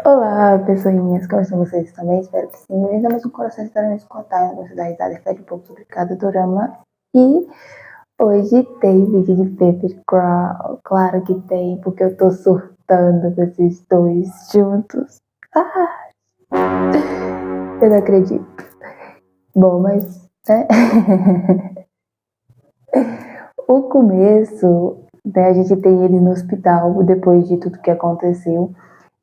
Olá, pessoinhas, como estão vocês também? Espero que sim. Bem-vindos a mais um Coração Estarão Escutar, onde você dá risada e reflete um pouco sobre cada dorama. E hoje tem vídeo de Paper Crawl. Claro que tem, porque eu tô surtando com esses dois juntos. Eu não acredito. Bom, mas, né? O começo, né, a gente tem ele no hospital, depois de tudo que aconteceu,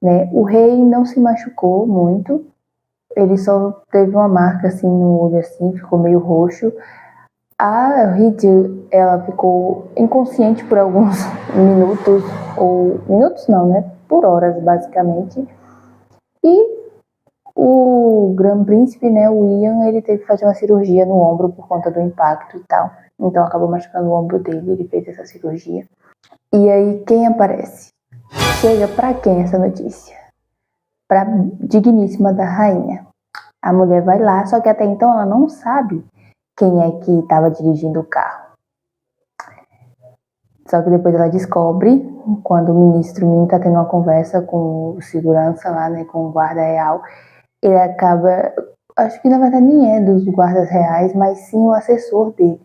né? O rei não se machucou muito. Ele só teve uma marca assim no olho, assim, ficou meio roxo. A Hee-ju, ela ficou inconsciente por alguns minutos, ou minutos não, né? Por horas, basicamente. E o Grande Príncipe, né, o Ian, ele teve que fazer uma cirurgia no ombro por conta do impacto e tal. Então acabou machucando o ombro dele, ele fez essa cirurgia. E aí, quem aparece? Chega pra quem essa notícia? Pra digníssima da rainha. A mulher vai lá, só que até então ela não sabe quem é que estava dirigindo o carro. Só que depois ela descobre, quando o ministro Min tá tendo uma conversa com o segurança lá, né, com o guarda real, ele acaba, acho que na verdade nem é dos guardas reais, mas sim o assessor dele,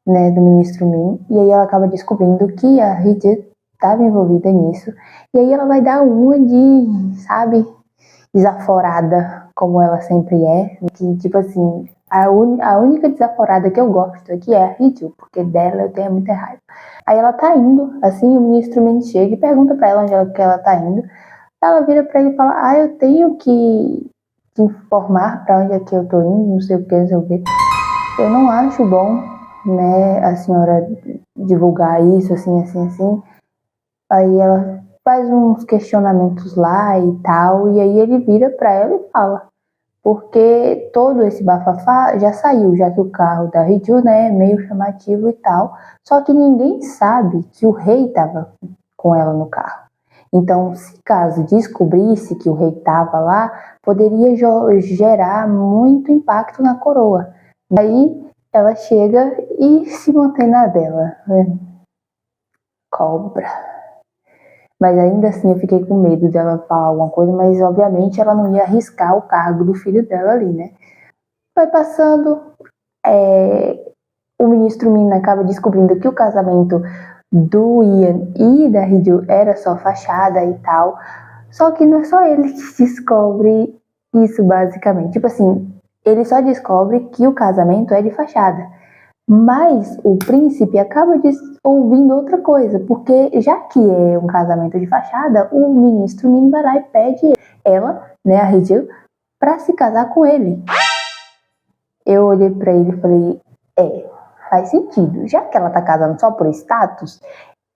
né, do ministro Min, e aí ela acaba descobrindo que a Hee-ju estava envolvida nisso, e aí ela vai dar uma de, sabe, desaforada, como ela sempre é, que tipo assim, a única desaforada que eu gosto aqui é a Hee-ju, porque dela eu tenho muita raiva. Aí ela tá indo, assim, o ministro Min chega e pergunta pra ela onde ela tá indo. Ela vira pra ele e fala, eu tenho que te informar pra onde é que eu tô indo, não sei o que, não sei o que. Eu não acho bom, né, a senhora divulgar isso, assim, assim, assim. Aí ela faz uns questionamentos lá e tal, e aí ele vira pra ela e fala, porque todo esse bafafá já saiu, já que o carro da Hee-ju, né, é meio chamativo e tal, só que ninguém sabe que o rei tava com ela no carro. Então, se caso descobrisse que o rei tava lá, poderia gerar muito impacto na coroa. Daí ela chega e se mantém na dela, né? Cobra. Mas ainda assim eu fiquei com medo dela falar alguma coisa, mas obviamente ela não ia arriscar o cargo do filho dela ali, né? Vai passando, o ministro Min acaba descobrindo que o casamento do Ian e da Hee-ju era só fachada e tal. Só que não é só ele que descobre isso, basicamente. Tipo assim, ele só descobre que o casamento é de fachada. Mas o príncipe acaba ouvindo outra coisa, porque já que é um casamento de fachada, o ministro Min vai lá e pede ela, né, a Hee-ju, pra se casar com ele. Eu olhei pra ele e falei, faz sentido. Já que ela tá casando só por status,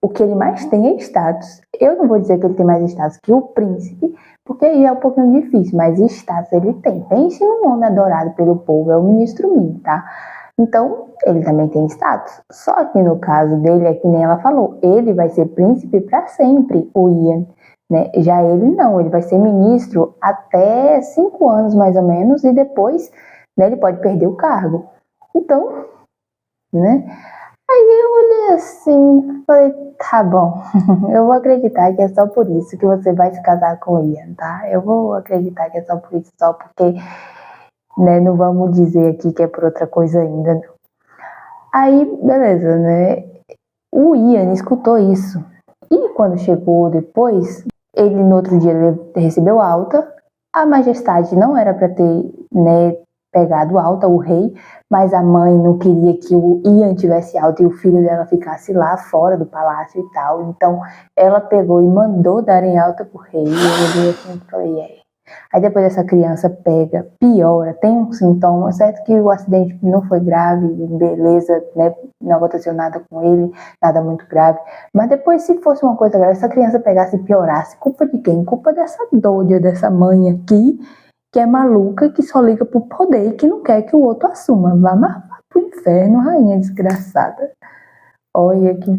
o que ele mais tem é status. Eu não vou dizer que ele tem mais status que o príncipe, porque aí é um pouquinho difícil, mas status ele tem. Pense num homem adorado pelo povo, é o ministro Min, tá? Então, ele também tem status. Só que no caso dele, é que nem ela falou, ele vai ser príncipe para sempre, o Ian. Né? Já ele não, ele vai ser ministro até 5 anos mais ou menos, e depois, né, ele pode perder o cargo. Então, né? Aí eu olhei assim, falei, tá bom, eu vou acreditar que é só por isso que você vai se casar com o Ian, tá? Eu vou acreditar que é só por isso, só porque, né, não vamos dizer aqui que é por outra coisa ainda, não. Aí, beleza, né? O Ian escutou isso. E quando chegou depois, ele no outro dia ele recebeu alta. A majestade não era para ter, né, pegado alta, o rei, mas a mãe não queria que o Ian tivesse alta e o filho dela ficasse lá fora do palácio e tal. Então ela pegou e mandou darem alta pro rei. E eu olhei assim e falei, Aí depois essa criança pega, piora, tem um sintoma, certo que o acidente não foi grave, beleza, né? Não aconteceu nada com ele, nada muito grave. Mas depois, se fosse uma coisa grave, essa criança pegasse e piorasse, culpa de quem? Culpa dessa doida, dessa mãe aqui, que é maluca, que só liga pro poder e que não quer que o outro assuma. Vá pro inferno, rainha desgraçada. Olha que...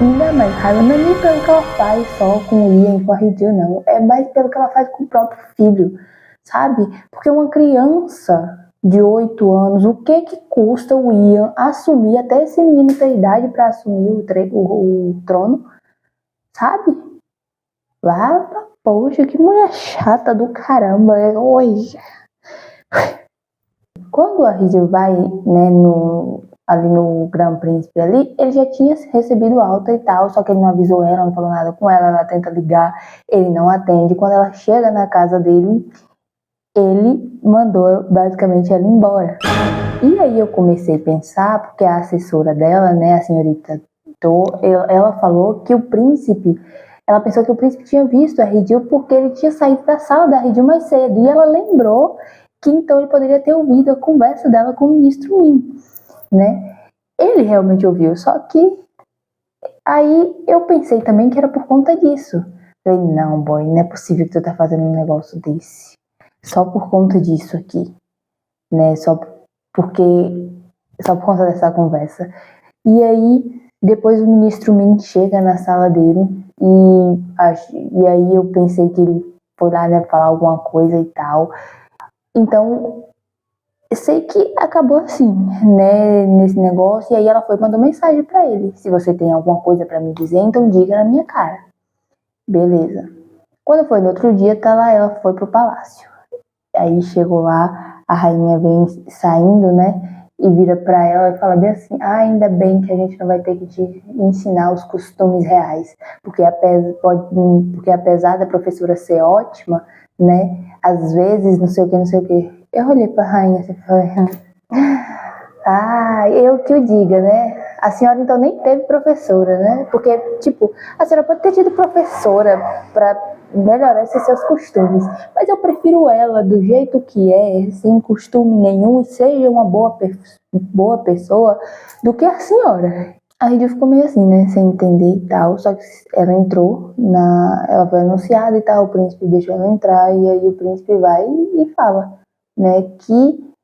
ainda mais raiva, não é nem pelo que ela faz só com o Ian e com a Hee-ju, não. É mais pelo que ela faz com o próprio filho, sabe? Porque uma criança de 8 anos, o que custa o Ian assumir, até esse menino ter idade para assumir o trono? sabe? Vá, poxa, que mulher chata do caramba. Oi. Quando a Rizzo vai, né, ali no Grand Príncipe ali, ele já tinha recebido alta e tal, só que ele não avisou ela, não falou nada com ela tenta ligar, ele não atende. Quando ela chega na casa dele, ele mandou basicamente ela embora. E aí eu comecei a pensar, porque a assessora dela, né, a senhorita Do, ela falou que o príncipe, ela pensou que o príncipe tinha visto a Rizzo porque ele tinha saído da sala da Rizzo mais cedo, e ela lembrou que então ele poderia ter ouvido a conversa dela com o ministro Min, né? Ele realmente ouviu, só que aí eu pensei também que era por conta disso. Falei, não, boy, não é possível que tu tá fazendo um negócio desse. Só por conta disso aqui, né? Só por conta dessa conversa. E aí, depois o ministro Min chega na sala dele e aí eu pensei que ele foi lá, né, falar alguma coisa e tal. Então, eu sei que acabou assim, né, nesse negócio. E aí ela foi e mandou mensagem pra ele. Se você tem alguma coisa pra me dizer, então diga na minha cara. Beleza. Quando foi no outro dia, tá lá, ela foi pro palácio. Aí chegou lá, a rainha vem saindo, né? E vira pra ela e fala bem assim: ah, ainda bem que a gente não vai ter que te ensinar os costumes reais. Porque apesar da professora ser ótima, né? Às vezes, não sei o que, não sei o que. Eu olhei pra rainha e falei: ah, eu que o diga, né? A senhora então nem teve professora, né? Porque, tipo, a senhora pode ter tido professora pra melhorar esses seus costumes, mas eu prefiro ela do jeito que é, sem costume nenhum e seja uma boa pessoa, do que a senhora. A Rídio ficou meio assim, né? Sem entender e tal. Só que ela entrou, ela foi anunciada e tal. O príncipe deixou ela entrar. E aí o príncipe vai e fala, né? Que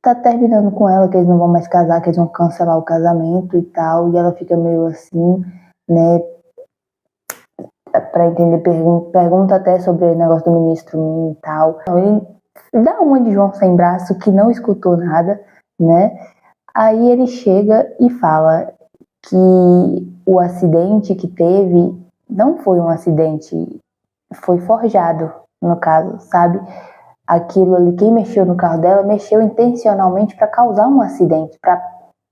tá terminando com ela, que eles não vão mais casar, que eles vão cancelar o casamento e tal. E ela fica meio assim, né? Pra entender, pergunta até sobre o negócio do ministro Min e tal. Então, ele dá uma de João sem braço que não escutou nada, né? Aí ele chega e fala que o acidente que teve não foi um acidente, foi forjado, no caso, sabe? Aquilo ali, quem mexeu no carro dela, mexeu intencionalmente para causar um acidente, para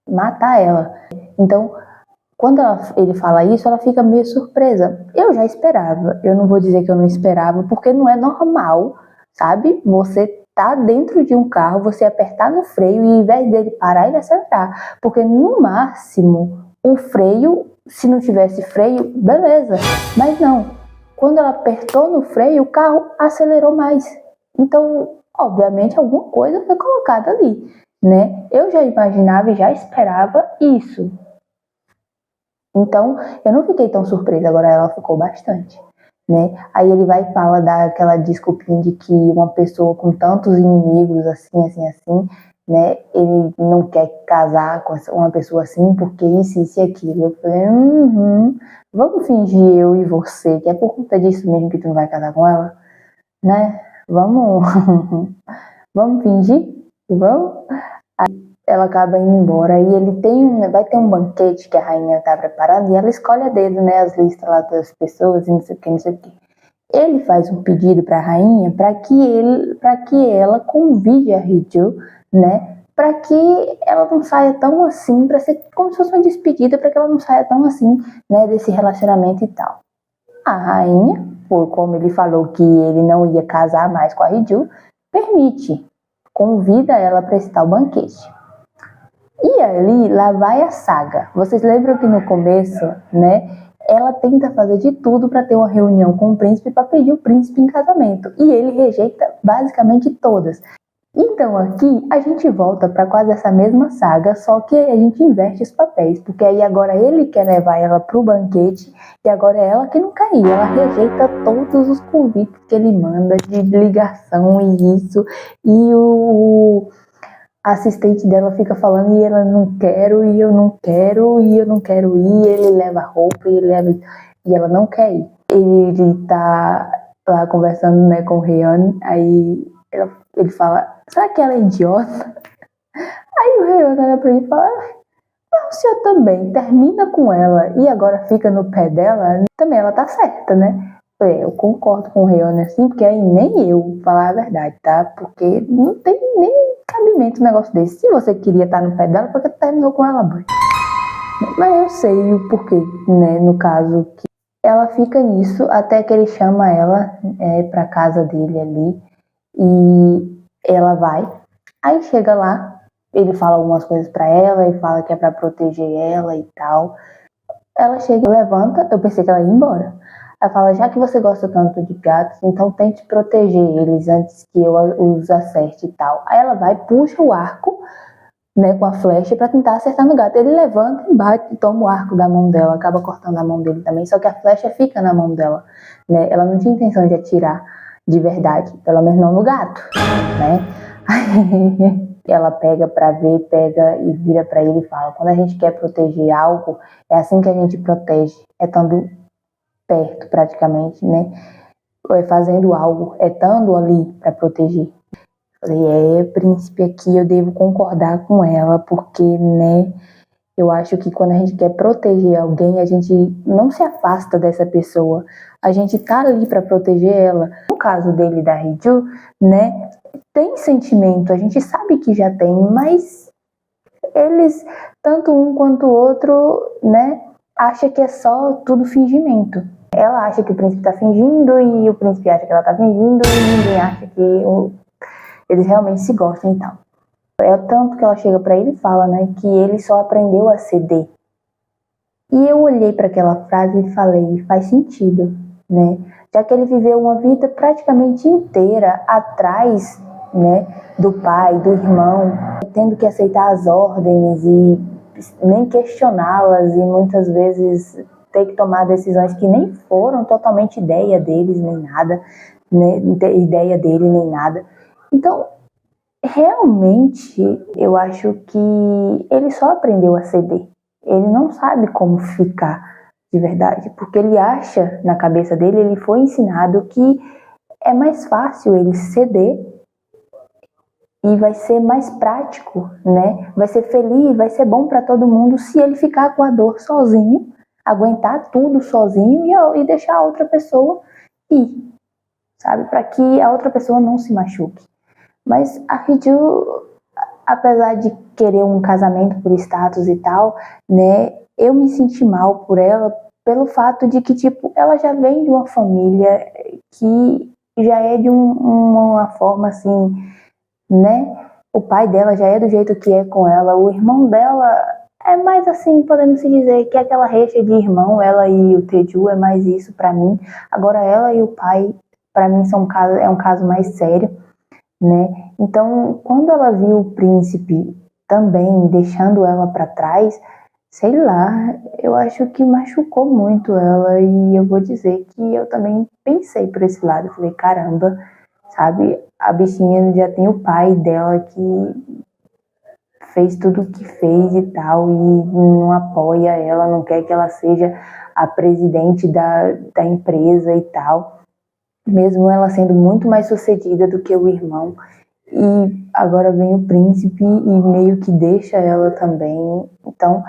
matar ela. Então, quando ele fala isso, ela fica meio surpresa. Eu já esperava, eu não vou dizer que eu não esperava, porque não é normal, sabe? Você tá dentro de um carro, você apertar no freio e, ao invés dele parar, ele acelerar. Porque no máximo, o freio, se não tivesse freio, beleza. Mas não. Quando ela apertou no freio, o carro acelerou mais. Então, obviamente, alguma coisa foi colocada ali, né? Eu já imaginava e já esperava isso. Então, eu não fiquei tão surpresa, agora ela ficou bastante, né? Aí ele vai e fala daquela desculpinha de que uma pessoa com tantos inimigos, assim, né? Ele não quer casar com uma pessoa assim, porque isso e aquilo. Eu falei, vamos fingir eu e você, que é por conta disso mesmo que tu não vai casar com ela, né? Vamos, vamos fingir? Vamos? Ela acaba indo embora e ele vai ter um banquete que a rainha tá preparando e ela escolhe a dedo, né, as listas lá das pessoas e não sei o que, não sei o que. Ele faz um pedido para a rainha para que ela convide a Rizzo, né, para que ela não saia tão assim, para ser como se fosse uma despedida, para que ela não saia tão assim, né, desse relacionamento e tal. A rainha, por como ele falou que ele não ia casar mais com a Rizzo, permite, convida ela para esse tal banquete. E ali, lá vai a saga. Vocês lembram que no começo, né, ela tenta fazer de tudo para ter uma reunião com o príncipe para pedir o príncipe em casamento. E ele rejeita basicamente todas. Então aqui a gente volta para quase essa mesma saga, só que a gente inverte os papéis, porque aí agora ele quer levar ela pro banquete e agora é ela que não quer ir. Ela rejeita todos os convites que ele manda de ligação e isso. E a assistente dela fica falando e ela não quero, e eu não quero, e eu não quero ir, ele leva roupa e ela não quer ir. Ele tá lá conversando, né, com o Rian, aí ele fala, será que ela é idiota? Aí o Rian olha pra ele e fala, se eu também termina com ela e agora fica no pé dela, também ela tá certa, né? Eu concordo com o Rione assim, porque aí nem eu falar a verdade, tá? Porque não tem nem cabimento um negócio desse. Se você queria estar no pé dela, por que tu terminou com ela, boy? Mas eu sei o porquê, né? No caso, que ela fica nisso até que ele chama ela pra casa dele ali e ela vai. Aí chega lá, ele fala algumas coisas pra ela e fala que é pra proteger ela e tal. Ela chega, levanta, eu pensei que ela ia embora. Ela fala, já que você gosta tanto de gatos, então tente proteger eles antes que eu os acerte e tal. Aí ela vai, puxa o arco, né, com a flecha pra tentar acertar no gato. Ele levanta e bate, toma o arco da mão dela, acaba cortando a mão dele também, só que a flecha fica na mão dela, né? Ela não tinha intenção de atirar de verdade, pelo menos não no gato, né? Aí ela pega pra ver, pega e vira pra ele e fala, quando a gente quer proteger algo, é assim que a gente protege, é estando perto praticamente, né? Ou é fazendo algo, é estando ali pra proteger. Falei, príncipe, aqui eu devo concordar com ela, porque, né, eu acho que quando a gente quer proteger alguém, a gente não se afasta dessa pessoa, a gente tá ali pra proteger ela. No caso dele e da Hiju, né, tem sentimento, a gente sabe que já tem, mas eles, tanto um quanto o outro, né, acha que é só tudo fingimento. Ela acha que o príncipe tá fingindo e o príncipe acha que ela tá fingindo e ninguém acha que eles realmente se gostam e tal. É tanto que ela chega pra ele e fala, né, que ele só aprendeu a ceder. E eu olhei para aquela frase e falei, faz sentido, né? Já que ele viveu uma vida praticamente inteira atrás, né, do pai, do irmão, tendo que aceitar as ordens e nem questioná-las e muitas vezes ter que tomar decisões que nem foram totalmente ideia deles nem nada, né, ideia dele nem nada. Então, realmente, eu acho que ele só aprendeu a ceder. Ele não sabe como ficar de verdade, porque ele acha, na cabeça dele, ele foi ensinado que é mais fácil ele ceder e vai ser mais prático, né? Vai ser feliz, vai ser bom para todo mundo se ele ficar com a dor sozinho, aguentar tudo sozinho e deixar a outra pessoa ir, sabe? Para que a outra pessoa não se machuque. Mas a Hiju, apesar de querer um casamento por status e tal, né, eu me senti mal por ela pelo fato de que, tipo, ela já vem de uma família que já é de uma forma assim, né? O pai dela já é do jeito que é com ela, o irmão dela é mais assim, podemos dizer que é aquela reixa de irmão, ela e o Teju é mais isso pra mim. Agora ela e o pai, pra mim, é um caso mais sério, né? Então, quando ela viu o príncipe também deixando ela para trás, sei lá, eu acho que machucou muito ela e eu vou dizer que eu também pensei por esse lado, falei, caramba, sabe, a bichinha já tem o pai dela que fez tudo o que fez e tal e não apoia ela, não quer que ela seja a presidente da empresa e tal, mesmo ela sendo muito mais sucedida do que o irmão. E agora vem o príncipe e meio que deixa ela também. Então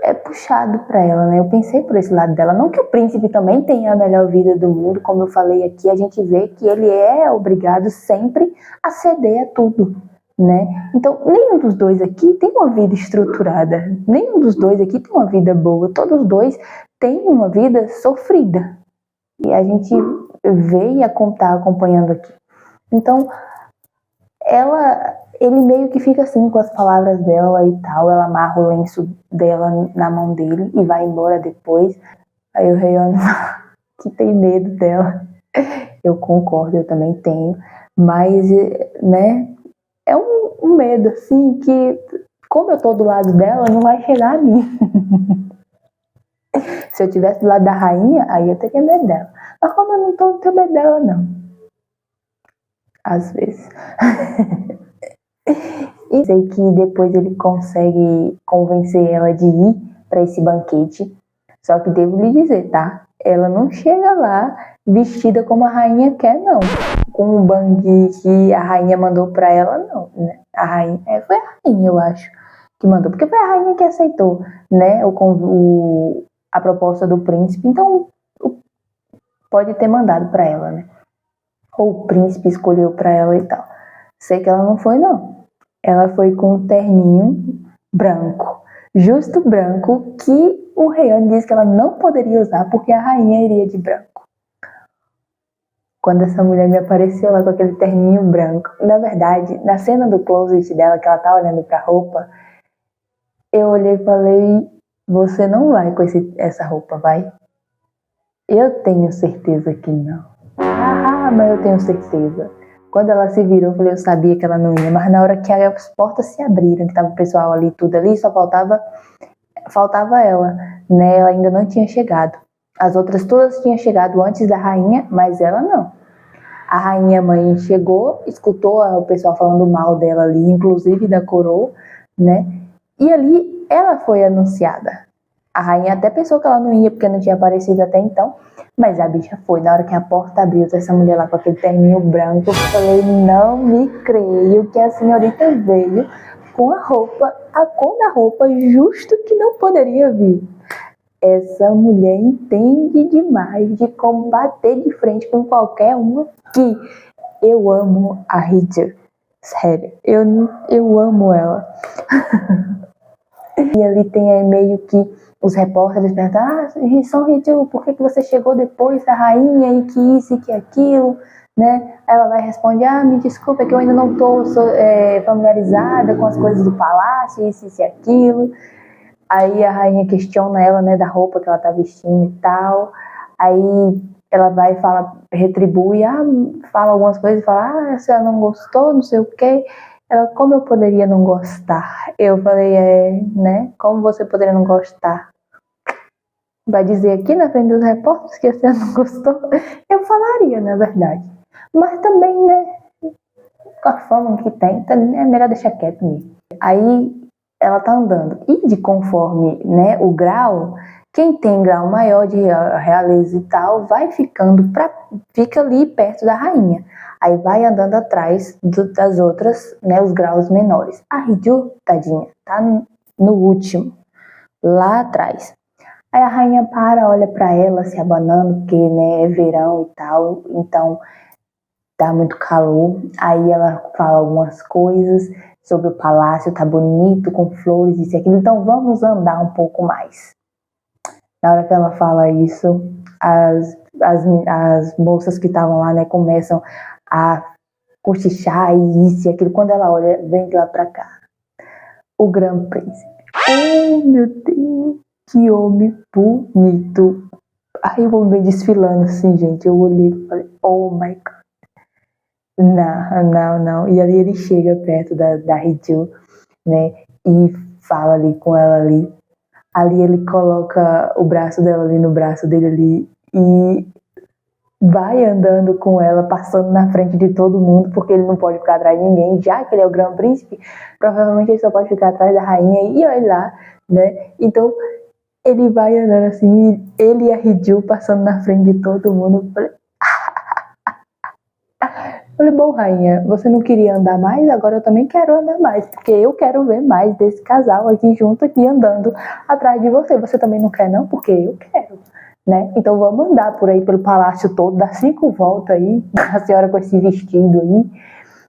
é puxado para ela, né? Eu pensei por esse lado dela. Não que o príncipe também tenha a melhor vida do mundo, como eu falei aqui, a gente vê que ele é obrigado sempre a ceder a tudo, né? Então nenhum dos dois aqui tem uma vida estruturada, nenhum dos dois aqui tem uma vida boa, todos os dois têm uma vida sofrida. E a gente vê e tá acompanhando aqui. Então ele meio que fica assim com as palavras dela e tal, ela amarra o lenço dela na mão dele e vai embora depois. Aí o Rione fala que tem medo dela. Eu concordo, eu também tenho, mas, né, é um medo assim que, como eu tô do lado dela, não vai chegar a mim. Se eu tivesse do lado da rainha, aí eu teria medo dela. Mas como eu não tô, não tenho medo dela, não. Às vezes. E sei que depois ele consegue convencer ela de ir para esse banquete. Só que devo lhe dizer, tá? Ela não chega lá vestida como a rainha quer, não. Com o bangui que a rainha mandou para ela, não. Né? A rainha, foi a rainha, eu acho, que mandou, porque foi a rainha que aceitou, né, a proposta do príncipe, então pode ter mandado para ela, né? Ou o príncipe escolheu para ela e tal. Sei que ela não foi, não. Ela foi com um terninho branco, justo branco, que o Rayane disse que ela não poderia usar porque a rainha iria de branco. Quando essa mulher me apareceu lá com aquele terninho branco, na verdade, na cena do closet dela, que ela tá olhando pra roupa, eu olhei e falei, você não vai com essa roupa, vai? Eu tenho certeza que não. Mas eu tenho certeza. Quando ela se virou, eu falei, eu sabia que ela não ia, mas na hora que as portas se abriram, que tava o pessoal ali, tudo ali, só faltava ela, né? Ela ainda não tinha chegado. As outras todas tinham chegado antes da rainha, mas ela não. A rainha mãe chegou, escutou o pessoal falando mal dela ali, inclusive da coroa, né? E ali ela foi anunciada. A rainha até pensou que ela não ia porque não tinha aparecido até então, mas a bicha foi. Na hora que a porta abriu, essa mulher lá com aquele terninho branco, eu falei, não me creio que a senhorita veio com a cor da roupa justo que não poderia vir. Essa mulher entende demais de como bater de frente com qualquer uma que eu amo a Hijab. Sério, eu amo ela. E ali tem meio que os repórteres perguntam, São Hijab, por que você chegou depois da rainha e que isso e que aquilo, né? Ela vai responder, me desculpa, é que eu ainda não estou familiarizada com as coisas do palácio, isso e aquilo. Aí a rainha questiona ela, né, da roupa que ela tá vestindo e tal. Aí ela vai e fala, retribui, fala algumas coisas e fala, a senhora não gostou, não sei o quê. Ela, como eu poderia não gostar? Eu falei, né, como você poderia não gostar? Vai dizer aqui na frente dos repórteres que a senhora não gostou? Eu falaria, na verdade. Mas também, né, com a fama que tem, também é melhor deixar quieto mesmo. Aí ela tá andando. E de conforme, né, o grau, quem tem grau maior de realeza e tal, fica ali perto da rainha. Aí vai andando atrás das outras, né, os graus menores. A Hijab, tadinha, tá no último, lá atrás. Aí a rainha olha pra ela, se abanando, porque, né, é verão e tal, então tá muito calor. Aí ela fala algumas coisas sobre o palácio, tá bonito, com flores, isso e aquilo, então vamos andar um pouco mais. Na hora que ela fala isso, as moças que estavam lá, né, começam a cochichar e isso e aquilo. Quando ela olha, vem lá pra cá. O Grande Príncipe. Oh, meu Deus, que homem bonito. Aí o homem desfilando assim, gente. Eu olhei e falei, oh my God. Não. E ali ele chega perto da Hijab, né? E fala ali com ela ali. Ali ele coloca o braço dela ali no braço dele ali e vai andando com ela, passando na frente de todo mundo, porque ele não pode ficar atrás de ninguém, já que ele é o Grande Príncipe, provavelmente ele só pode ficar atrás da rainha e olha lá, né? Então ele vai andando assim, ele e a Hijab passando na frente de todo mundo. Falei, bom, rainha, você não queria andar mais? Agora eu também quero andar mais, porque eu quero ver mais desse casal aqui junto, aqui andando atrás de você. Você também não quer, não? Porque eu quero, né? Então vamos andar por aí pelo palácio todo, dar 5 voltas aí, a senhora com esse vestido aí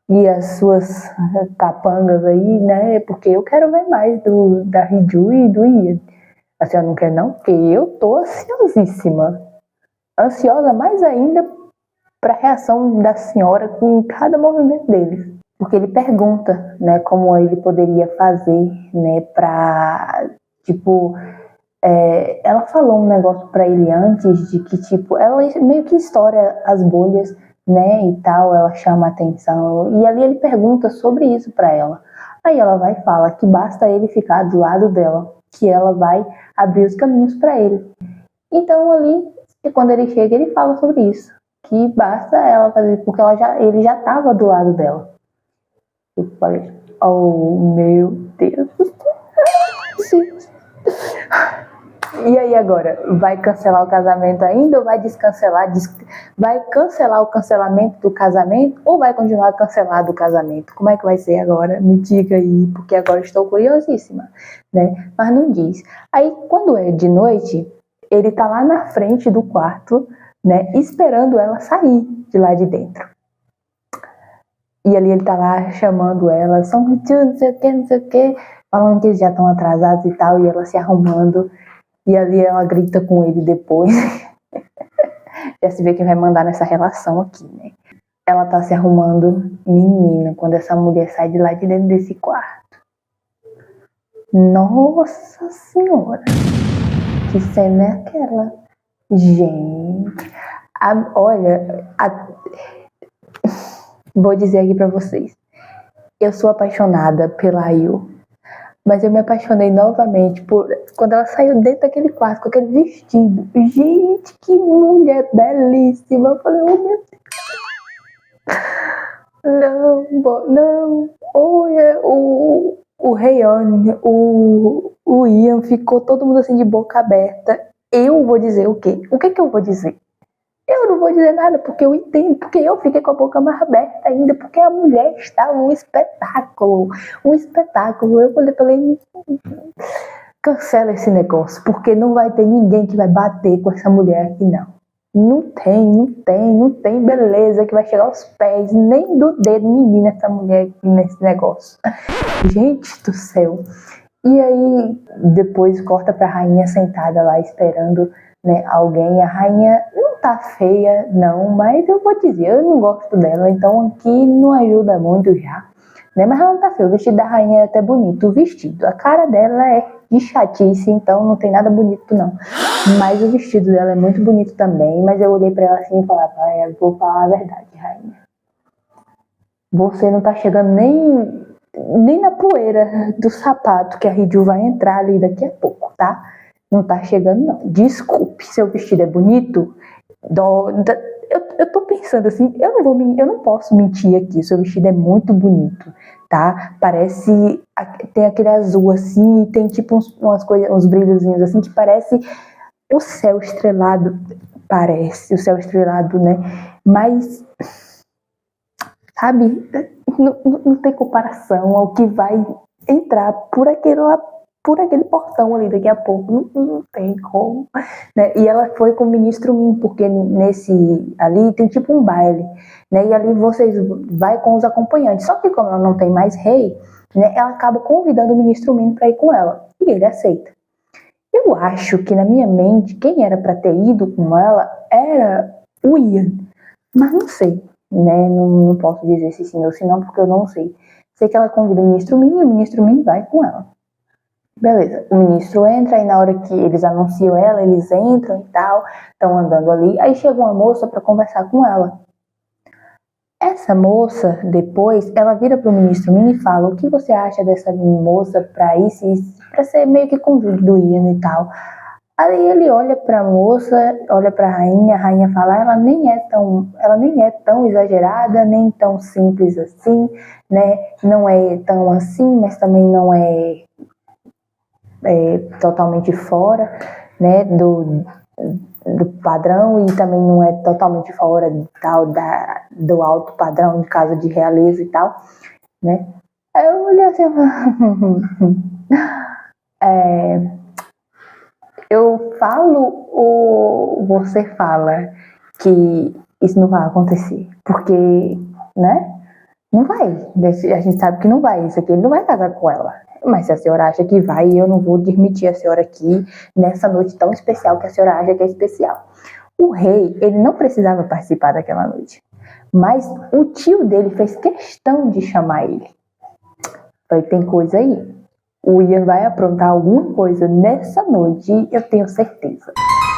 e as suas capangas aí, né? Porque eu quero ver mais da Hijab e do Ian. A senhora não quer, não? Porque eu tô ansiosíssima. Ansiosa mais ainda para a reação da senhora com cada movimento deles. Porque ele pergunta, né, como ele poderia fazer, né, pra, tipo, ela falou um negócio para ele antes de que, tipo, ela meio que estoura as bolhas, né, e tal, ela chama a atenção, e ali ele pergunta sobre isso para ela. Aí ela vai e fala que basta ele ficar do lado dela, que ela vai abrir os caminhos para ele. Então ali, quando ele chega, ele fala sobre isso. Que basta ela fazer, porque ele já estava do lado dela. Eu falei, oh meu Deus do céu. E aí agora, vai cancelar o casamento ainda ou vai descancelar? Vai cancelar o cancelamento do casamento ou vai continuar cancelado o casamento? Como é que vai ser agora? Me diga aí, porque agora estou curiosíssima, né? Mas não diz. Aí, quando é de noite, ele tá lá na frente do quarto, né? Esperando ela sair de lá de dentro. E ali ele tá lá chamando ela, São Ritu, não sei o que, falando que eles já estão atrasados e tal, e ela se arrumando. E ali ela grita com ele depois. Já se vê quem vai mandar nessa relação aqui, né? Ela tá se arrumando, menina, quando essa mulher sai de lá de dentro desse quarto. Nossa Senhora! Que cena é aquela? Gente, olha, vou dizer aqui pra vocês. Eu sou apaixonada pela Ayu. Mas eu me apaixonei novamente quando ela saiu dentro daquele quarto com aquele vestido. Gente, que mulher belíssima. Eu falei, oh meu Deus. Não. Olha, o Rayone, o Ian ficou todo mundo assim de boca aberta. Eu vou dizer o quê? O que eu vou dizer? Eu não vou dizer nada, porque eu entendo, porque eu fiquei com a boca mais aberta ainda, porque a mulher está um espetáculo. Eu falei, cancela esse negócio, porque não vai ter ninguém que vai bater com essa mulher aqui, não. Não tem beleza que vai chegar aos pés, nem do dedo menina essa mulher aqui nesse negócio. Gente do céu. E aí, depois corta pra rainha sentada lá esperando, né, alguém. A rainha não tá feia, não, mas eu vou dizer, eu não gosto dela, então aqui não ajuda muito já, né? Mas ela não tá feia, o vestido da rainha é até bonito, o vestido, a cara dela é de chatice, então não tem nada bonito não, mas o vestido dela é muito bonito também. Mas eu olhei pra ela assim e falava, eu vou falar a verdade, rainha, você não tá chegando nem na poeira do sapato que a Ridu vai entrar ali daqui a pouco, tá? Não tá chegando, não. Desculpe, seu vestido é bonito. Eu tô pensando assim, eu não posso mentir aqui. Seu vestido é muito bonito, tá? Parece, tem aquele azul assim, tem tipo umas coisas, uns brilhozinhos assim que parece o céu estrelado. Parece o céu estrelado, né? Mas, sabe, não tem comparação ao que vai entrar por aquele portão ali daqui a pouco. Não tem como, né? E ela foi com o ministro Min, porque nesse ali tem tipo um baile, né? E ali vocês vai com os acompanhantes. Só que como ela não tem mais rei, né? Ela acaba convidando o ministro Min para ir com ela. E ele aceita. Eu acho que na minha mente, quem era para ter ido com ela era o Ian. Mas não sei, né? Não posso dizer se sim ou se não, porque eu não sei. Sei que ela convida o ministro Min e o ministro Min vai com ela. Beleza, o ministro entra e na hora que eles anunciam ela, eles entram e tal, estão andando ali. Aí chega uma moça para conversar com ela. Essa moça, depois, ela vira pro ministro Min e fala: o que você acha dessa moça para isso, para ser meio que convite do Ian e tal. Aí ele olha pra moça, olha pra rainha, a rainha fala: ela nem é tão exagerada, nem tão simples assim, né? Não é tão assim, mas também não é totalmente fora, né, do padrão, e também não é totalmente fora do alto padrão de casa de realeza e tal, né. Aí eu olhei assim, eu falo ou você fala que isso não vai acontecer? Porque, né, não vai, a gente sabe que não vai, isso aqui ele não vai casar com ela. Mas se a senhora acha que vai, eu não vou admitir a senhora aqui nessa noite tão especial que a senhora acha que é especial. O rei, ele não precisava participar daquela noite, mas o tio dele fez questão de chamar ele. Falei, tem coisa aí. O Ian vai aprontar alguma coisa nessa noite, eu tenho certeza.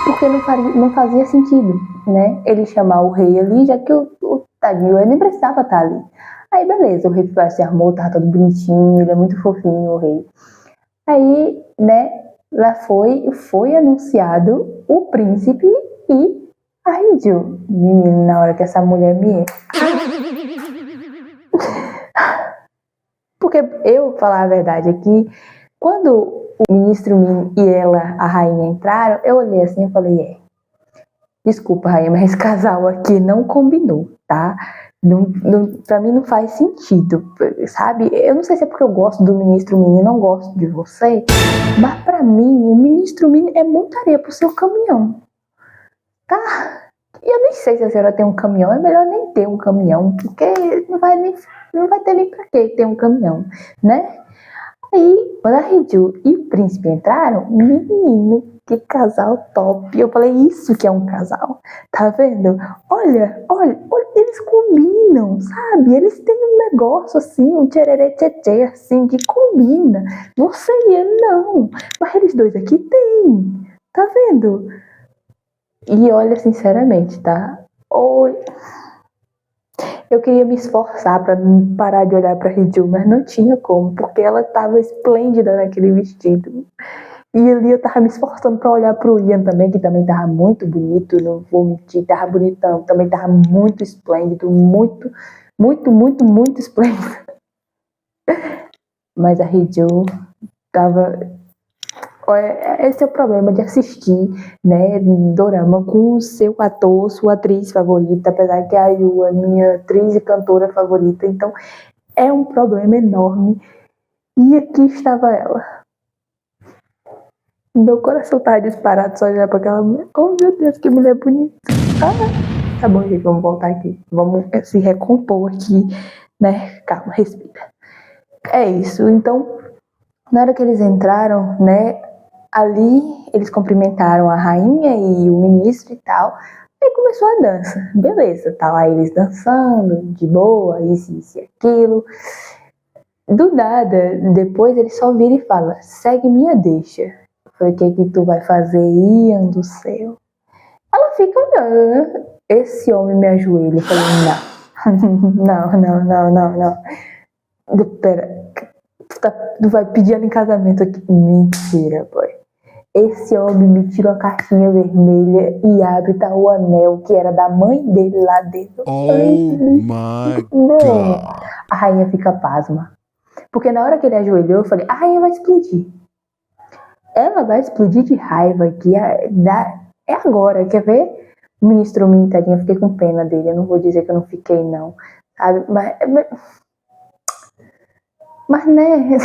Porque não fazia sentido, né? Ele chamar o rei ali, já que o tadinho, ele nem precisava estar ali. Aí beleza, o rei se arrumou, tava todo bonitinho, ele é muito fofinho, o rei. Aí, né, lá foi anunciado o príncipe e a Rinju. Menino, na hora que essa mulher me... Porque eu, falar a verdade aqui, quando o ministro Min e ela, a rainha, entraram, eu olhei assim e falei, desculpa, rainha, mas esse casal aqui não combinou, tá? Pra mim não faz sentido, sabe? Eu não sei se é porque eu gosto do ministro Min e não gosto de você, mas pra mim, o ministro Min é muita areia pro seu caminhão, tá? E eu nem sei se a senhora tem um caminhão, é melhor nem ter um caminhão, porque não vai ter nem pra que ter um caminhão, né? Aí, quando a Riju e o príncipe entraram, menino, que casal top. Eu falei, isso que é um casal. Tá vendo? Olha, eles combinam, sabe? Eles têm um negócio assim, um tchererê tchê assim, que combina. Você e ele não. Mas eles dois aqui têm. Tá vendo? E olha, sinceramente, tá? Eu queria me esforçar pra não parar de olhar pra Riju, mas não tinha como, porque ela tava esplêndida naquele vestido. E ali eu tava me esforçando pra olhar pro Ian também, que também tava muito bonito, não vou mentir, tava bonitão, também tava muito esplêndido, muito, muito, muito, muito esplêndido. Mas a Riju tava... Esse é o problema de assistir, né, dorama com o seu ator, sua atriz favorita, apesar que a Ayu é minha atriz e cantora favorita, então é um problema enorme. E aqui estava ela. Meu coração tava disparado só olhar pra aquela mulher. Oh, meu Deus, que mulher bonita. Tá bom, gente, vamos voltar aqui. Vamos se recompor aqui, né? Calma, respira. É isso, então, na hora que eles entraram, né, ali eles cumprimentaram a rainha e o ministro e tal. Aí começou a dança. Beleza, tá lá eles dançando, de boa, isso e aquilo. Do nada, depois ele só vira e fala, segue minha deixa. Eu falei, o que tu vai fazer, Ian do céu? Ela fica olhando, né? Esse homem me ajoelha. Eu falei, não. Pera, tu vai pedir ela em casamento aqui? Mentira, boy. Esse homem me tira uma caixinha vermelha e abre, tá o anel que era da mãe dele lá dentro. Oh my God. A rainha fica pasma. Porque na hora que ele ajoelhou, eu falei, a rainha vai explodir. Ela vai explodir de raiva que é agora, quer ver? O ministro Min, tadinho, eu fiquei com pena dele. Eu não vou dizer que eu não fiquei, não. Sabe? Mas né?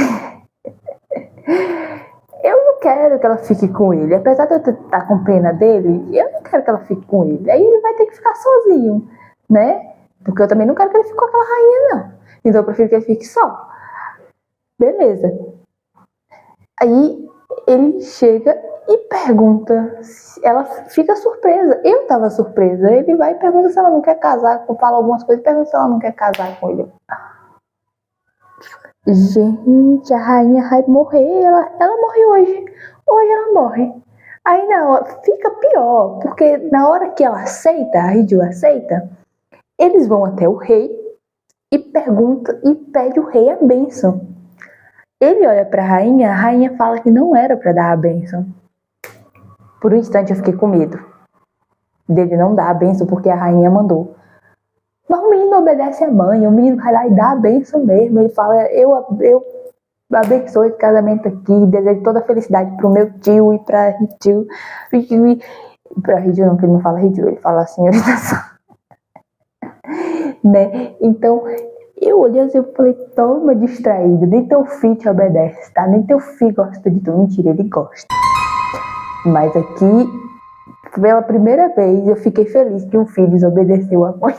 Eu não quero que ela fique com ele. Apesar de eu estar com pena dele, eu não quero que ela fique com ele. Aí ele vai ter que ficar sozinho, né? Porque eu também não quero que ele fique com aquela rainha, não. Então eu prefiro que ele fique só. Beleza. Aí ele chega e pergunta, ela fica surpresa. Eu tava surpresa. Ele vai e pergunta se ela não quer casar, fala algumas coisas e pergunta se ela não quer casar com ele. Gente, a rainha vai morrer. Ela morre hoje. Hoje ela morre. Aí na hora, fica pior, porque na hora que ela aceita, a Riju aceita, eles vão até o rei e pergunta e pede o rei a bênção. Ele olha pra rainha, a rainha fala que não era pra dar a bênção. Por um instante eu fiquei com medo dele não dar a bênção porque a rainha mandou. Mas o menino obedece a mãe, o menino vai lá e dá a bênção mesmo. Ele fala, eu abençoo esse casamento aqui, desejo toda a felicidade pro meu tio e pra Riju. Pra Riju não, porque ele não fala Riju, ele fala senhorita só. Né? Então, eu olhei assim e falei, toma distraído, nem teu filho te obedece, tá? Nem teu filho gosta de tu. Mentira, ele gosta. Mas aqui, pela primeira vez, eu fiquei feliz que um filho desobedeceu a mãe.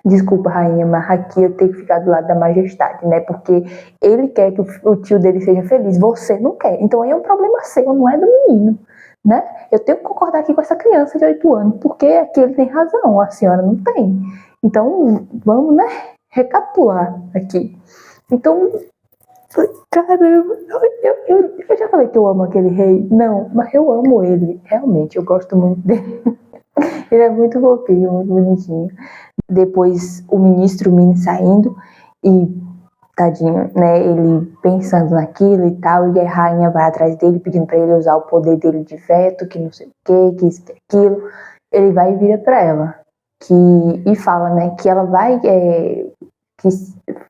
Desculpa, rainha, mas aqui eu tenho que ficar do lado da majestade, né? Porque ele quer que o tio dele seja feliz, você não quer. Então aí é um problema seu, não é do menino, né? Eu tenho que concordar aqui com essa criança de 8 anos, porque aqui ele tem razão, a senhora não tem. Então, vamos, né? Recapitular aqui. Então, caramba, eu já falei que eu amo aquele rei. Não, mas eu amo ele, realmente, eu gosto muito dele. Ele é muito fofinho, muito bonitinho. Depois o ministro Min saindo e tadinho, né, ele pensando naquilo e tal, e a rainha vai atrás dele pedindo pra ele usar o poder dele de veto, que não sei o que isso, que aquilo. Ele vai e vira pra ela e fala, né, que ela vai que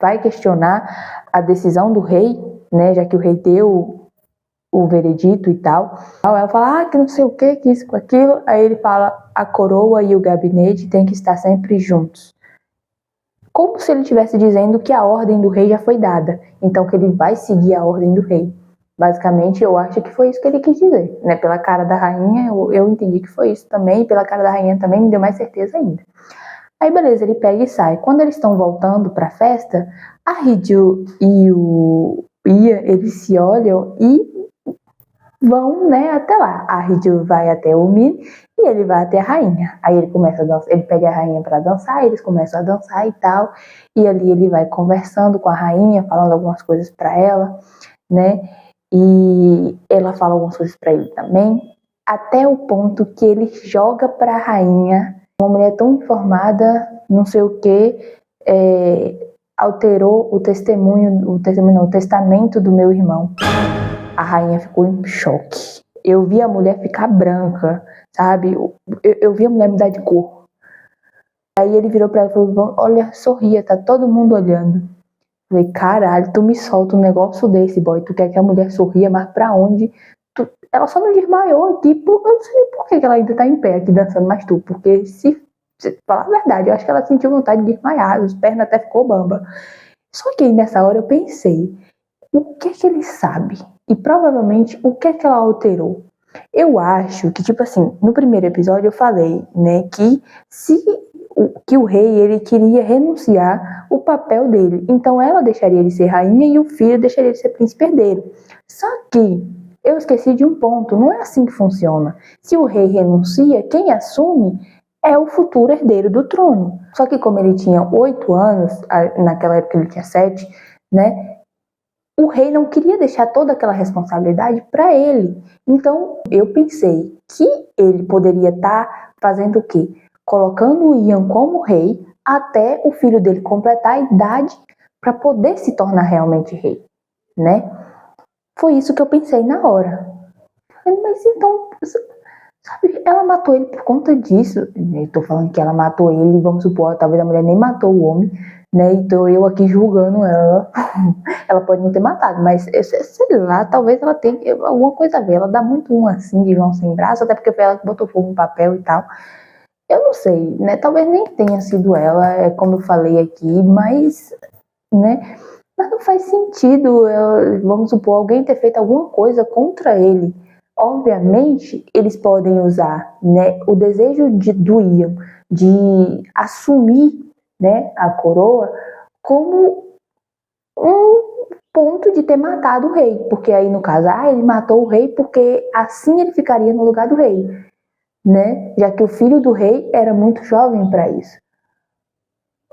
vai questionar a decisão do rei, né, já que o rei deu o veredito e tal. Ela fala, que não sei o que isso, com aquilo. Aí ele fala, a coroa e o gabinete têm que estar sempre juntos. Como se ele estivesse dizendo que a ordem do rei já foi dada, então que ele vai seguir a ordem do rei. Basicamente, eu acho que foi isso que ele quis dizer, né? Pela cara da rainha, eu entendi que foi isso também, e pela cara da rainha também me deu mais certeza ainda. Aí, beleza, ele pega e sai. Quando eles estão voltando pra festa, a Hiju e o Ian, eles se olham e vão, né, até lá. A Hiju vai até o Min e ele vai até a rainha. Aí ele começa a dançar, ele pega a rainha pra dançar, eles começam a dançar e tal. E ali ele vai conversando com a rainha, falando algumas coisas pra ela, né? E ela fala algumas coisas pra ele também. Até o ponto que ele joga pra rainha, uma mulher tão informada, não sei o que, alterou o testamento do meu irmão. A rainha ficou em choque. Eu vi a mulher ficar branca, sabe? Eu vi a mulher mudar de cor. Aí ele virou pra ela e falou, olha, sorria, tá todo mundo olhando. Eu falei, caralho, tu me solta um negócio desse, boy. Tu quer que a mulher sorria, mas pra onde? Ela só não desmaiou aqui, eu não sei por que ela ainda tá em pé aqui dançando, mas porque se falar a verdade, eu acho que ela sentiu vontade de desmaiar, as pernas até ficou bamba. Só que nessa hora eu pensei, o que é que ele sabe? E provavelmente o que é que ela alterou? Eu acho que, tipo assim, no primeiro episódio eu falei, né, que o rei, ele queria renunciar o papel dele. Então ela deixaria ele ser rainha e o filho deixaria ele ser príncipe herdeiro. Só que eu esqueci de um ponto, não é assim que funciona. Se o rei renuncia, quem assume é o futuro herdeiro do trono. Só que como ele tinha 8 anos, naquela época ele tinha 7, né? O rei não queria deixar toda aquela responsabilidade para ele. Então, eu pensei que ele poderia estar fazendo o quê? Colocando o Ian como rei até o filho dele completar a idade para poder se tornar realmente rei, né? Foi isso que eu pensei na hora. Mas então, sabe, ela matou ele por conta disso. Eu tô falando que ela matou ele, vamos supor, talvez a mulher nem matou o homem, né? Então eu aqui julgando ela. Ela pode não ter matado, mas sei lá, talvez ela tenha alguma coisa a ver. Ela dá muito um assim de João sem braço, até porque foi ela que botou fogo no papel e tal. Eu não sei, né? Talvez nem tenha sido ela, como eu falei aqui, mas, né? Mas não faz sentido, vamos supor, alguém ter feito alguma coisa contra ele. Obviamente, eles podem usar, né, o desejo do Ian de assumir, né, a coroa como um ponto de ter matado o rei. Porque aí, no caso, ele matou o rei porque assim ele ficaria no lugar do rei, né? Já que o filho do rei era muito jovem para isso.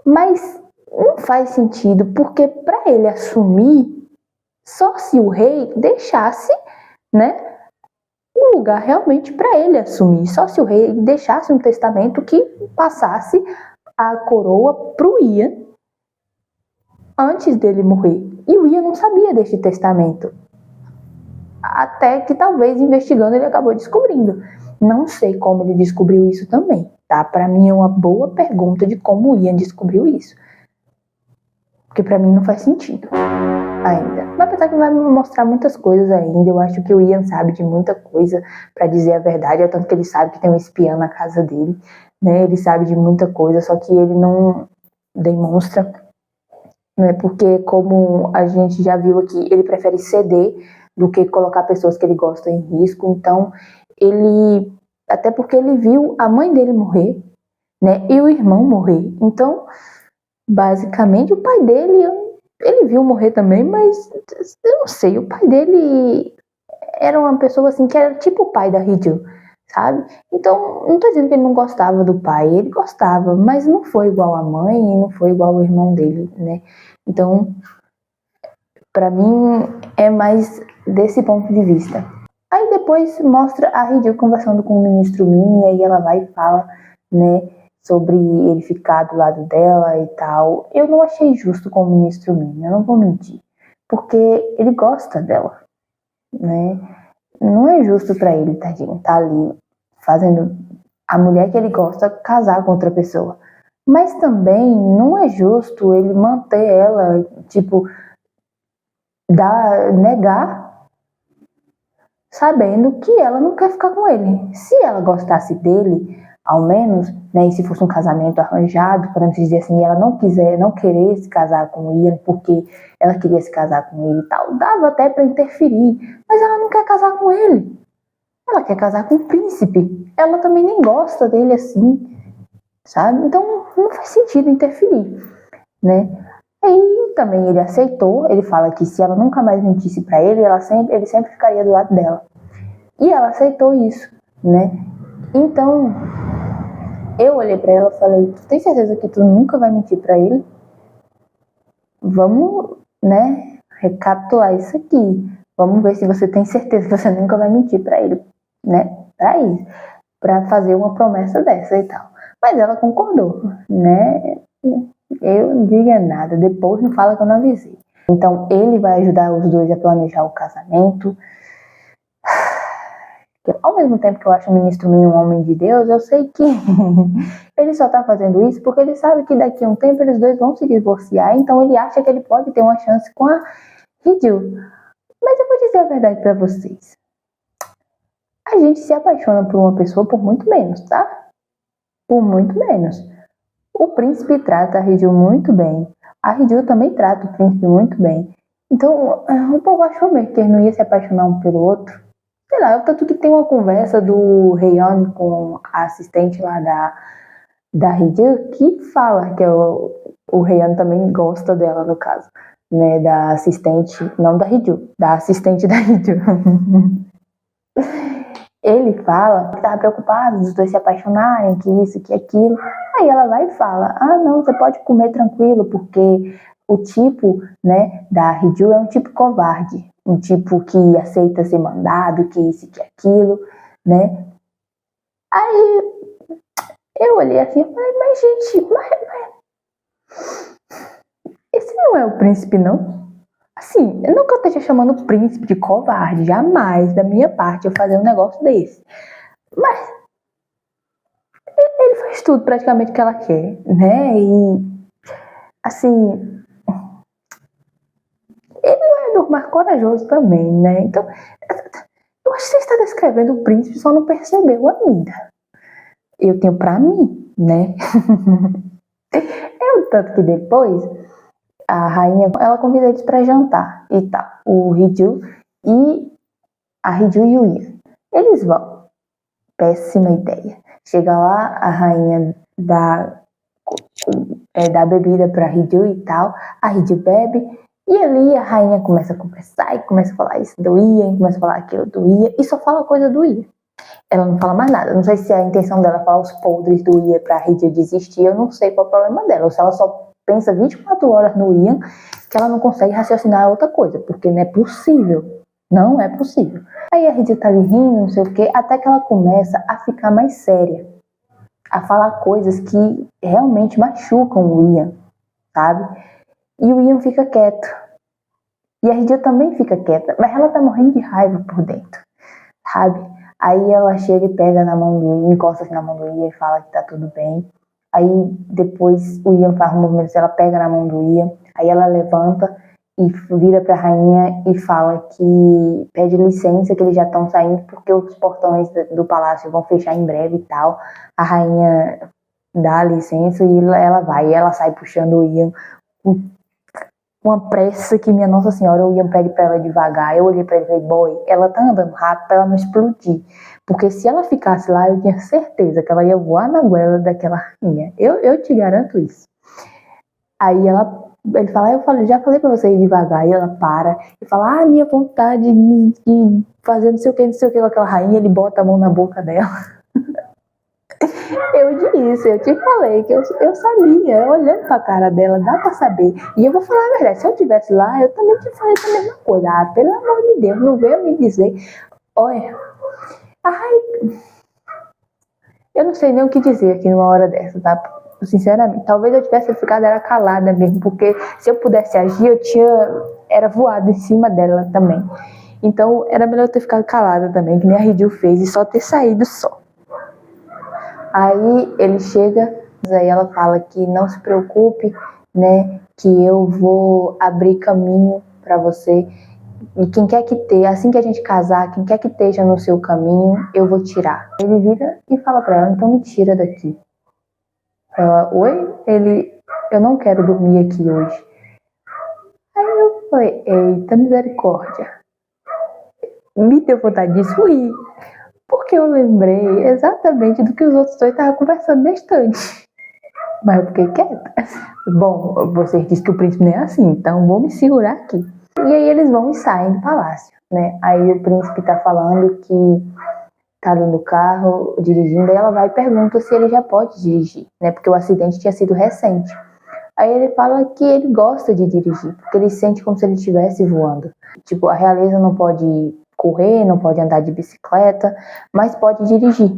Mas não faz sentido, porque para ele assumir, só se o rei deixasse, né, um lugar realmente para ele assumir. Só se o rei deixasse um testamento que passasse a coroa pro Ian antes dele morrer. E o Ian não sabia deste testamento. Até que talvez investigando ele acabou descobrindo. Não sei como ele descobriu isso também, tá? Para mim é uma boa pergunta de como o Ian descobriu isso. Porque para mim não faz sentido ainda. Mas apesar que vai me mostrar muitas coisas ainda, eu acho que o Ian sabe de muita coisa, para dizer a verdade, é tanto que ele sabe que tem um espião na casa dele, né? Ele sabe de muita coisa, só que ele não demonstra, né? Porque como a gente já viu aqui, ele prefere ceder do que colocar pessoas que ele gosta em risco. Então, até porque ele viu a mãe dele morrer, né? E o irmão morrer. Então, basicamente, o pai dele, ele viu morrer também, mas eu não sei, o pai dele era uma pessoa assim que era tipo o pai da Hiju, sabe? Então, não tô dizendo que ele não gostava do pai, ele gostava, mas não foi igual a mãe e não foi igual ao irmão dele, né? Então, pra mim, é mais desse ponto de vista. Aí depois mostra a Hiju conversando com o ministro Min, e aí ela vai e fala, né, sobre ele ficar do lado dela e tal. Eu não achei justo com o ministro Min, eu não vou mentir, porque ele gosta dela, né? Não é justo pra ele, tadinho, tá ali fazendo a mulher que ele gosta casar com outra pessoa. Mas também não é justo ele manter ela, tipo, negar, sabendo que ela não quer ficar com ele. Se ela gostasse dele, ao menos, né, e se fosse um casamento arranjado, podemos dizer assim, ela não querer se casar com o Ian porque ela queria se casar com ele e tal, dava até para interferir, mas ela não quer casar com ele. Ela quer casar com o príncipe. Ela também nem gosta dele assim, sabe? Então não faz sentido interferir, né? Aí também ele aceitou, ele fala que se ela nunca mais mentisse para ele, ele sempre ficaria do lado dela. E ela aceitou isso, né? Então, eu olhei para ela e falei, tu tem certeza que tu nunca vai mentir para ele? Vamos, né, recapitular isso aqui. Vamos ver se você tem certeza que você nunca vai mentir para ele, né? Para isso, para fazer uma promessa dessa e tal. Mas ela concordou, né? Eu não diga nada, depois não fala que eu não avisei. Então ele vai ajudar os dois a planejar o casamento. Ao mesmo tempo que eu acho o ministro Min um homem de Deus, eu sei que ele só tá fazendo isso porque ele sabe que daqui a um tempo eles dois vão se divorciar, então ele acha que ele pode ter uma chance com a Hee-ju. Mas eu vou dizer a verdade pra vocês. A gente se apaixona por uma pessoa por muito menos, tá? Por muito menos. O príncipe trata a Hee-ju muito bem. A Hee-ju também trata o príncipe muito bem. Então, o povo achou mesmo que eles não iam se apaixonar um pelo outro. Sei lá, tanto que tem uma conversa do Hye-yeon com a assistente lá da Hee-ju que fala que o Hye-yeon também gosta dela, no caso, né, da assistente, não da Hee-ju, da assistente da Hee-ju. Ele fala que estava preocupado dos dois se apaixonarem, que isso, que aquilo. Aí ela vai e fala, não, você pode comer tranquilo, porque o tipo, né, da Hee-ju é um tipo covarde. Um tipo que aceita ser mandado, que isso, que aquilo, né? Aí eu olhei assim e falei, mas gente, esse não é o príncipe, não? Assim, não que eu esteja chamando o príncipe de covarde, jamais da minha parte eu fazer um negócio desse. Mas ele faz tudo praticamente que ela quer, né? E, assim, ele não é do mais corajoso também, né? Então, eu acho que você está descrevendo o príncipe, só não percebeu ainda. Eu tenho pra mim, né? Tanto que depois, a rainha, ela convida eles pra jantar e tal. O Hee-ju e a Hee-ju e o Ian. Eles vão. Péssima ideia. Chega lá, a rainha dá bebida pra Hee-ju e tal. A Hee-ju bebe. E ali a rainha começa a conversar e começa a falar isso do Ian, começa a falar aquilo do Ian. E só fala coisa do Ian. Ela não fala mais nada. Não sei se a intenção dela é falar os podres do Ian pra Hee-ju desistir. Eu não sei qual é o problema dela. Ou se ela só pensa 24 horas no Ian, que ela não consegue raciocinar outra coisa. Porque não é possível. Não é possível. Aí a Hee-ju tá ali rindo, não sei o quê, até que ela começa a ficar mais séria. A falar coisas que realmente machucam o Ian, sabe? E o Ian fica quieto. E a Hee-ju também fica quieta. Mas ela tá morrendo de raiva por dentro, sabe? Aí ela chega e pega na mão do Ian, encosta na mão do Ian e fala que tá tudo bem. Aí depois o Ian faz um movimento, ela pega na mão do Ian, aí ela levanta e vira pra rainha e fala que pede licença, que eles já estão saindo porque os portões do palácio vão fechar em breve e tal. A rainha dá licença e ela vai, e ela sai puxando o Ian com uma pressa que, minha Nossa Senhora, o Ian pede pra ela devagar. Eu olhei pra ele e falei, boy, ela tá andando rápido pra ela não explodir. Porque se ela ficasse lá, eu tinha certeza que ela ia voar na goela daquela rainha. Eu te garanto isso. Aí ele fala, já falei pra você ir devagar. E ela para e fala, minha vontade de fazer não sei o que com aquela rainha. Ele bota a mão na boca dela. Eu te falei que eu sabia, olhando pra cara dela, dá pra saber. E eu vou falar a verdade, se eu estivesse lá, eu também te falei a mesma coisa. Pelo amor de Deus, não veio me dizer. Olha, eu não sei nem o que dizer aqui numa hora dessa, tá? Sinceramente, talvez eu tivesse ficado era calada mesmo, porque se eu pudesse agir, era voado em cima dela também. Então, era melhor eu ter ficado calada também, que nem a Hee-ju fez, e só ter saído só. Aí ele chega, aí ela fala que não se preocupe, né, que eu vou abrir caminho pra você. E quem quer que esteja, assim que a gente casar, quem quer que esteja no seu caminho, eu vou tirar. Ele vira e fala pra ela, então me tira daqui. Ela, oi? Eu não quero dormir aqui hoje. Aí eu falei, eita misericórdia. Me deu vontade de sorrir. Porque eu lembrei exatamente do que os outros dois estavam conversando na estante. Mas eu fiquei quieta. Bom, vocês disseram que o príncipe não é assim, então vou me segurar aqui. E aí eles vão e saem do palácio, né? Aí o príncipe tá falando que tá ali no carro, dirigindo, aí ela vai e pergunta se ele já pode dirigir, né? Porque o acidente tinha sido recente. Aí ele fala que ele gosta de dirigir, porque ele sente como se ele estivesse voando. Tipo, a realeza não pode correr, não pode andar de bicicleta, mas pode dirigir,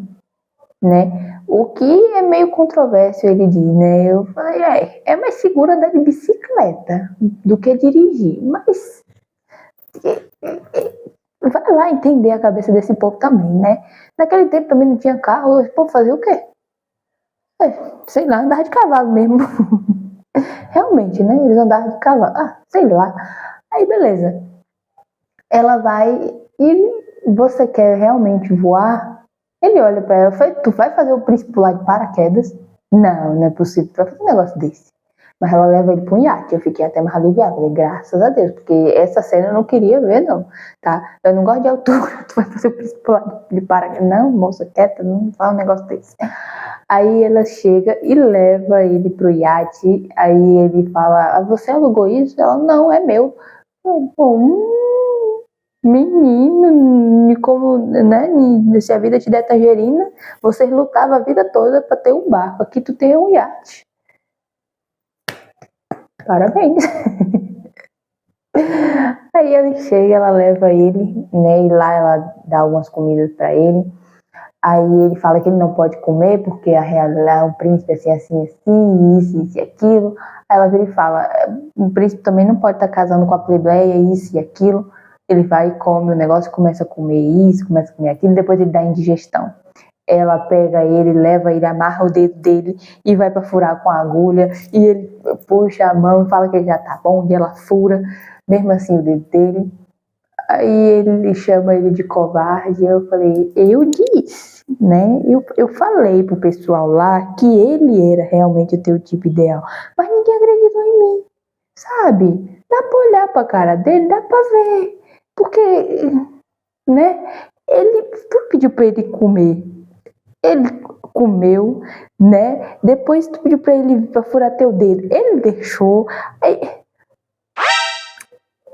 né? O que é meio controverso, ele diz, né? Eu falei, é mais seguro andar de bicicleta do que dirigir, mas vai lá entender a cabeça desse povo também, né? Naquele tempo também não tinha carro, o povo fazia o quê? Sei lá, andava de cavalo mesmo. Realmente, né? Eles andavam de cavalo. Ah, sei lá. Aí, beleza. Ela vai e você quer realmente voar? Ele olha pra ela e fala, tu vai fazer o príncipe pular de paraquedas? Não, não é possível, tu vai fazer um negócio desse. Mas ela leva ele pra um iate, eu fiquei até mais aliviada, falei, graças a Deus, porque essa cena eu não queria ver, não, tá? Eu não gosto de altura, tu vai fazer o príncipe pular de paraquedas. Não, moça, quieta, não fala um negócio desse. Aí ela chega e leva ele pro iate, aí ele fala, você alugou isso? Ela, não, é meu. Menino, como, né, se a vida te der tangerina, você lutava a vida toda pra ter um barco, aqui tu tem um iate. Parabéns. Aí ele chega, ela leva ele, né, e lá ela dá algumas comidas pra ele. Aí ele fala que ele não pode comer porque a realidade é um príncipe assim, isso e aquilo. Aí ela vira e fala, o príncipe também não pode estar casando com a plebeia, isso e aquilo. Ele vai e come o negócio, começa a comer isso, começa a comer aquilo, depois ele dá indigestão. Ela pega ele, leva ele, amarra o dedo dele e vai pra furar com a agulha. E ele puxa a mão e fala que ele já tá bom, e ela fura, mesmo assim o dedo dele. Aí ele chama ele de covarde. Eu falei, eu disse, né? Eu falei pro pessoal lá que ele era realmente o teu tipo ideal, mas ninguém acreditou em mim, sabe? Dá pra olhar pra cara dele, dá pra ver, porque, né? Tu pediu pra ele comer, ele comeu, né? Depois tu pediu pra ele pra furar teu dedo, ele deixou. Aí,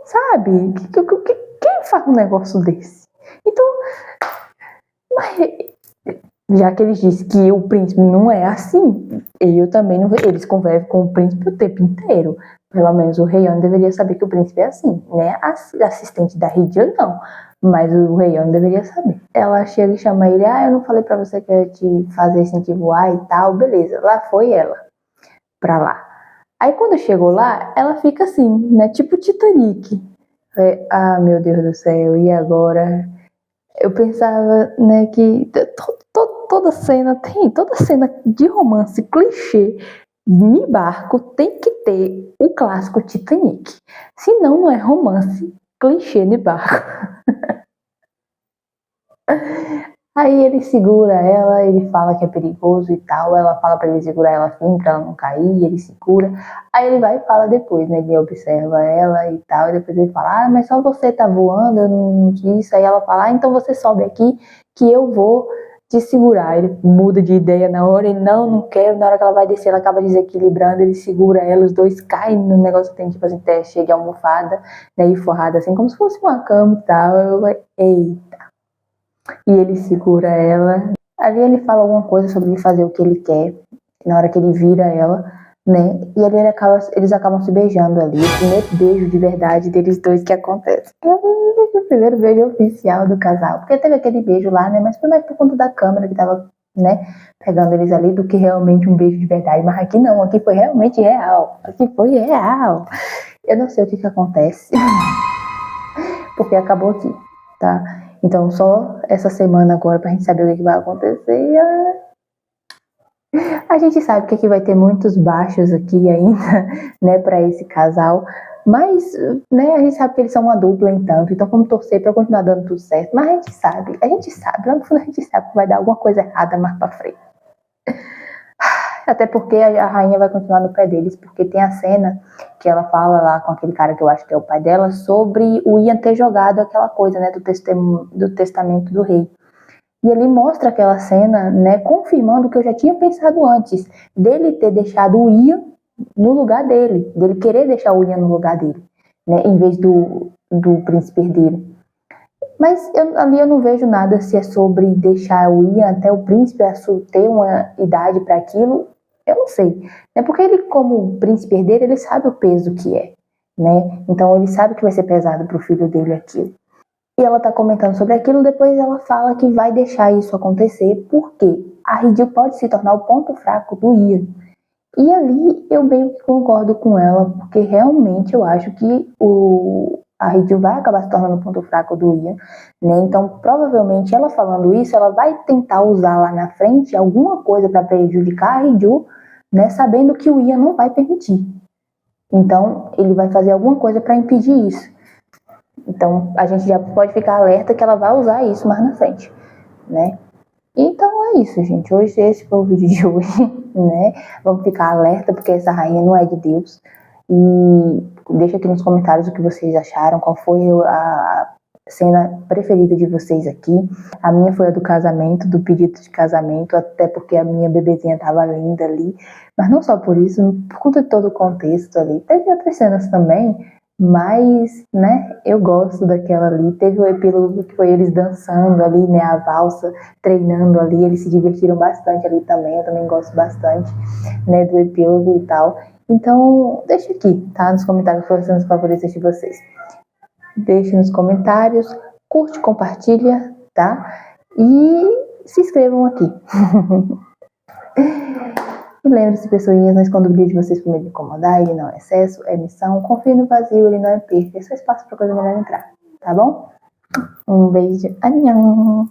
sabe? Quem faz um negócio desse? Então, mas, já que eles dizem que o príncipe não é assim, eu também não. Eles convivem com o príncipe o tempo inteiro. Pelo menos o Rei Ano deveria saber que o príncipe é assim, né? A assistente da Rydia não, mas o Rei Ano deveria saber. Ela chega e chama ele, eu não falei pra você que eu ia te fazer sentir voar e tal, beleza. Lá foi ela, pra lá. Aí quando chegou lá, ela fica assim, né? Tipo Titanic. Meu Deus do céu, e agora? Eu pensava, né, que toda cena de romance clichê de barco tem que ter o clássico Titanic. Senão não é romance clichê de barco. Aí ele segura ela, ele fala que é perigoso e tal, ela fala pra ele segurar ela firme pra ela não cair, ele segura. Aí ele vai e fala depois, né, ele observa ela e tal, e depois ele fala, mas só você tá voando, eu não disse. Aí ela fala, então você sobe aqui que eu vou te segurar. Ele muda de ideia na hora, ele não quero. Na hora que ela vai descer, ela acaba desequilibrando, ele segura ela, os dois caem no negócio que tem tipo assim, cheio de almofada, né, e forrada assim, como se fosse uma cama e tal. Eita. E ele segura ela. Ali ele fala alguma coisa sobre ele fazer o que ele quer. Na hora que ele vira ela, né? E ali eles acabam se beijando ali. O primeiro beijo de verdade deles dois que acontece. O primeiro beijo oficial do casal. Porque teve aquele beijo lá, né? Mas foi mais por conta da câmera que tava, né? Pegando eles ali do que realmente um beijo de verdade. Mas aqui não, aqui foi realmente real. Aqui foi real. Eu não sei o que acontece. Porque acabou aqui, tá? Então, só essa semana agora pra gente saber o que vai acontecer. A gente sabe que aqui vai ter muitos baixos aqui ainda, né, pra esse casal. Mas, né, a gente sabe que eles são uma dupla então vamos torcer pra continuar dando tudo certo. Mas a gente sabe, lá no fundo a gente sabe que vai dar alguma coisa errada mais pra frente. Até porque a rainha vai continuar no pé deles, porque tem a cena que ela fala lá com aquele cara que eu acho que é o pai dela, sobre o Ian ter jogado aquela coisa, né, do testamento do rei. E ele mostra aquela cena, né, confirmando o que eu já tinha pensado antes, dele ter deixado o Ian no lugar dele querer deixar o Ian no lugar dele, né, em vez do príncipe herdeiro. Mas ali eu não vejo nada se é sobre deixar o Ian até o príncipe ter uma idade para aquilo, eu não sei. É porque ele, como príncipe herdeiro, ele sabe o peso que é, né? Então ele sabe que vai ser pesado pro filho dele aquilo. E ela tá comentando sobre aquilo, depois ela fala que vai deixar isso acontecer, porque a Ridil pode se tornar o ponto fraco do Ian. E ali eu meio que concordo com ela, porque realmente eu acho que a Ridil vai acabar se tornando o ponto fraco do Ian, né? Então, provavelmente, ela falando isso, ela vai tentar usar lá na frente alguma coisa para prejudicar a Ridil, né? Sabendo que o Ian não vai permitir. Então, ele vai fazer alguma coisa para impedir isso. Então, a gente já pode ficar alerta que ela vai usar isso mais na frente, né? Então é isso, gente. Hoje esse foi o vídeo de hoje, né? Vamos ficar alerta porque essa rainha não é de Deus. E deixa aqui nos comentários o que vocês acharam, qual foi a cena preferida de vocês aqui. A minha foi a do casamento, do pedido de casamento, até porque a minha bebezinha tava linda ali. Mas não só por isso, por conta de todo o contexto ali. Teve outras cenas também, mas, né, eu gosto daquela ali. Teve o epílogo que foi eles dançando ali, né, a valsa, treinando ali, eles se divertiram bastante ali também, eu também gosto bastante, né, do epílogo e tal. Então, deixa aqui, tá, nos comentários quais são os favoritos de vocês. Deixe nos comentários, curte, compartilha, tá? E se inscrevam aqui. E lembre-se, pessoinhas, não esconda o brilho de vocês por medo de incomodar, ele não é excesso, é missão. Confie no vazio, ele não é perca, é só espaço para coisa melhor entrar, tá bom? Um beijo, anhão!